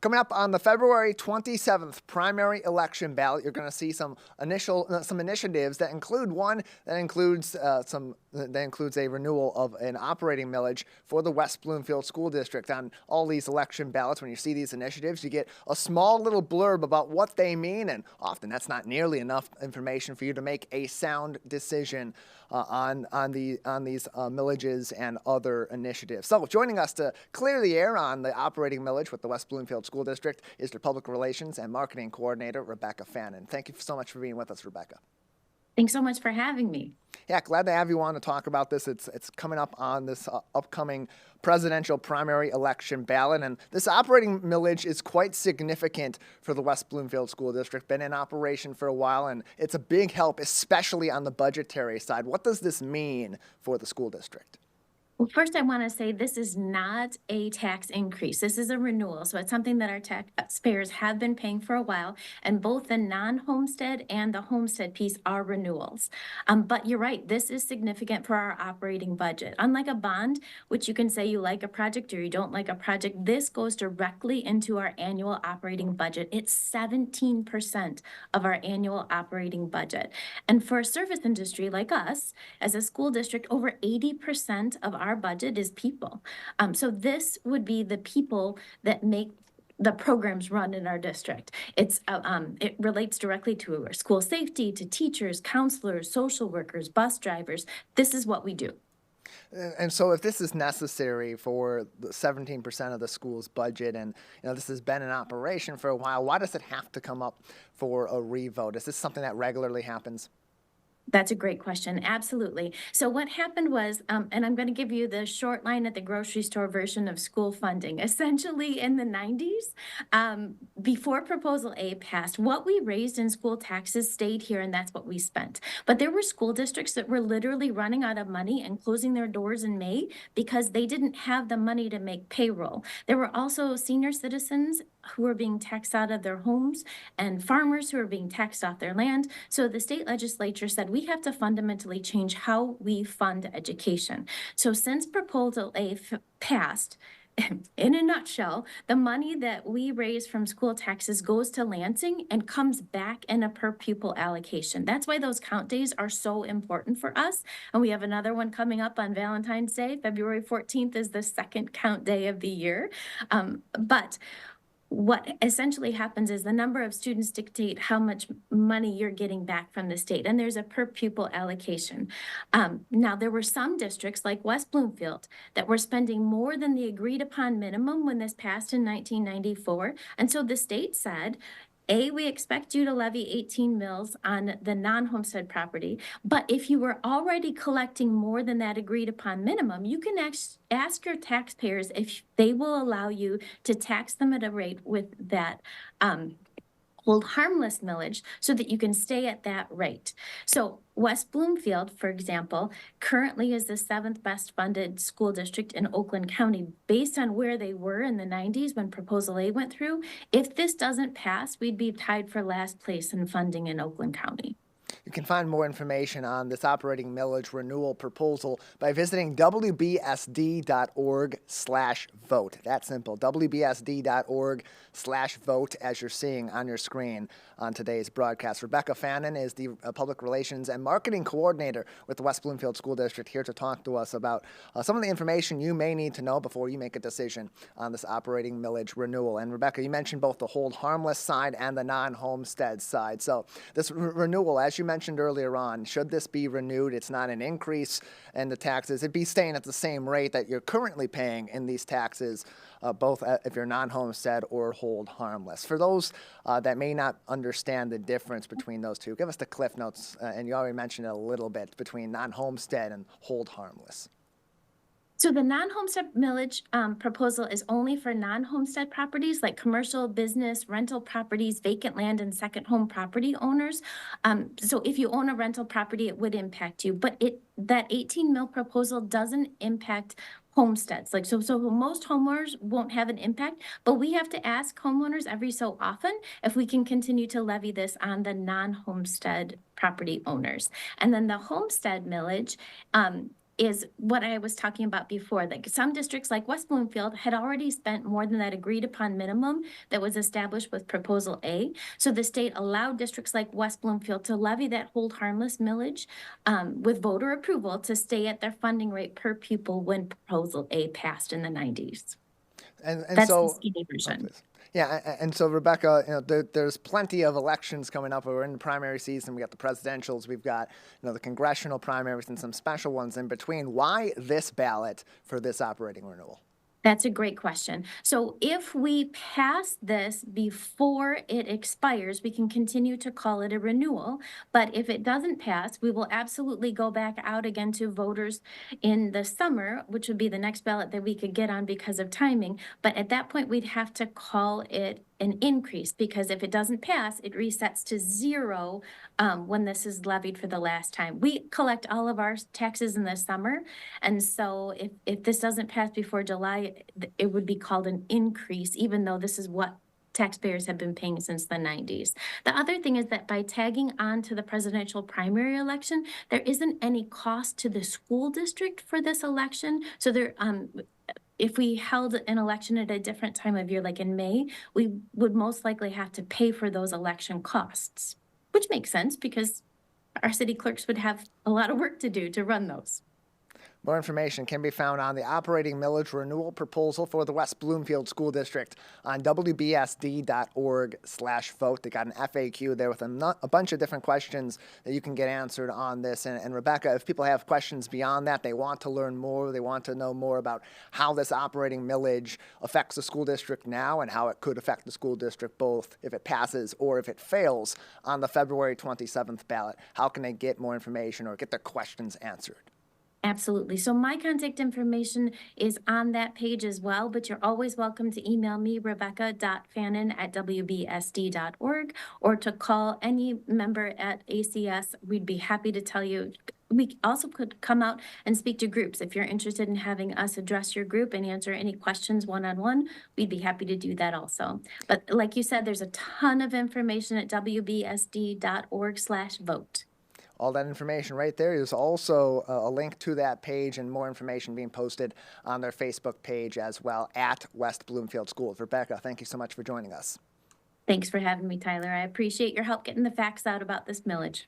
Coming up on the February 27th primary election ballot, you're going to see some initiatives that include one that includes a renewal of an operating millage for the West Bloomfield School District. On all these election ballots, when you see these initiatives, you get a small little blurb about what they mean, and often that's not nearly enough information for you to make a sound decision on these millages and other initiatives. So joining us to clear the air on the operating millage with the West Bloomfield School District is their Public Relations and Marketing Coordinator, Rebecca Fannon. Thank you so much for being with us, Rebecca. Thanks so much for having me. Yeah, glad to have you on to talk about this. It's coming up on this upcoming presidential primary election ballot, and this operating millage is quite significant for the West Bloomfield School District. Been in operation for a while, and it's a big help, especially on the budgetary side. What does this mean for the school district? Well, first, I want to say this is not a tax increase. This is a renewal. So it's something that our taxpayers have been paying for a while. And both the non-homestead and the homestead piece are renewals. But you're right, this is significant for our operating budget. Unlike a bond, which you can say you like a project or you don't like a project, this goes directly into our annual operating budget. It's 17% of our annual operating budget. And for a service industry like us, as a school district, over 80% of our budget is people. So this would be the people that make the programs run in our district. It relates directly to our school safety, to teachers, counselors, social workers, bus drivers. This is what we do. And so if this is necessary for the 17% of the school's budget, and this has been in operation for a while, why does it have to come up for a revote? Is this something that regularly happens? That's a great question. Absolutely. So what happened was, and I'm going to give you the short line at the grocery store version of school funding. Essentially in the 90s, before Proposal A passed, what we raised in school taxes stayed here, and that's what we spent. But there were school districts that were literally running out of money and closing their doors in May because they didn't have the money to make payroll. There were also senior citizens who were being taxed out of their homes and farmers who were being taxed off their land. So the state legislature said we have to fundamentally change how we fund education. So since Proposal A passed, in a nutshell, the money that we raise from school taxes goes to Lansing and comes back in a per pupil allocation. That's why those count days are so important for us. And we have another one coming up on Valentine's Day. February 14th is the second count day of the year. But what essentially happens is the number of students dictate how much money you're getting back from the state, and there's a per pupil allocation. Now, there were some districts like West Bloomfield that were spending more than the agreed upon minimum when this passed in 1994, and so the state said, we expect you to levy 18 mills on the non-homestead property, but if you were already collecting more than that agreed upon minimum, you can ask your taxpayers if they will allow you to tax them at a rate with that hold harmless millage so that you can stay at that rate. So West Bloomfield, for example, currently is the 7th best funded school district in Oakland County based on where they were in the 90s when Proposal A went through. If this doesn't pass, we'd be tied for last place in funding in Oakland County. You can find more information on this operating millage renewal proposal by visiting wbsd.org/vote. That's simple, wbsd.org/vote, as you're seeing on your screen on today's broadcast. Rebecca Fannon is the Public Relations and Marketing Coordinator with the West Bloomfield School District, here to talk to us about some of the information you may need to know before you make a decision on this operating millage renewal. And Rebecca, you mentioned both the hold harmless side and the non-homestead side. So this renewal, as you mentioned earlier on, should this be renewed, it's not an increase in the taxes. It'd be staying at the same rate that you're currently paying in these taxes, both if you're non-homestead or hold harmless. For those that may not understand the difference between those two, give us the cliff notes, and you already mentioned it a little bit, between non-homestead and hold harmless. So the non-homestead millage proposal is only for non-homestead properties like commercial, business, rental properties, vacant land, and second home property owners. So if you own a rental property, it would impact you. But that 18 mil proposal doesn't impact homesteads. So most homeowners won't have an impact, but we have to ask homeowners every so often if we can continue to levy this on the non-homestead property owners. And then the homestead millage, is what I was talking about before. Like some districts like West Bloomfield had already spent more than that agreed upon minimum that was established with Proposal A. So the state allowed districts like West Bloomfield to levy that hold harmless millage with voter approval to stay at their funding rate per pupil when Proposal A passed in the 90s. And That's the so, skinny oh, version. please. Yeah, and so Rebecca, there's plenty of elections coming up. We're in the primary season. We got the presidentials. We've got the congressional primaries and some special ones in between. Why this ballot for this operating renewal? That's a great question. So if we pass this before it expires, we can continue to call it a renewal. But if it doesn't pass, we will absolutely go back out again to voters in the summer, which would be the next ballot that we could get on because of timing. But at that point, we'd have to call it an increase, because if it doesn't pass, it resets to zero when this is levied for the last time. We collect all of our taxes in the summer, and so if this doesn't pass before July, it would be called an increase, even though this is what taxpayers have been paying since the 90s. The other thing is that by tagging on to the presidential primary election, there isn't any cost to the school district for this election. So if we held an election at a different time of year, like in May, we would most likely have to pay for those election costs, which makes sense because our city clerks would have a lot of work to do to run those. More information can be found on the operating millage renewal proposal for the West Bloomfield School District on wbsd.org/vote. They got an FAQ there with a bunch of different questions that you can get answered on this. And Rebecca, if people have questions beyond that, they want to learn more, they want to know more about how this operating millage affects the school district now and how it could affect the school district both if it passes or if it fails on the February 27th ballot, how can they get more information or get their questions answered? Absolutely. So my contact information is on that page as well, but you're always welcome to email me, rebecca.fannon@wbsd.org, or to call any member at ACS. We'd be happy to tell you. We also could come out and speak to groups. If you're interested in having us address your group and answer any questions one-on-one, we'd be happy to do that also. But like you said, there's a ton of information at wbsd.org/vote. All that information right there. There's also a link to that page and more information being posted on their Facebook page as well at West Bloomfield Schools. Rebecca, thank you so much for joining us. Thanks for having me, Tyler. I appreciate your help getting the facts out about this millage.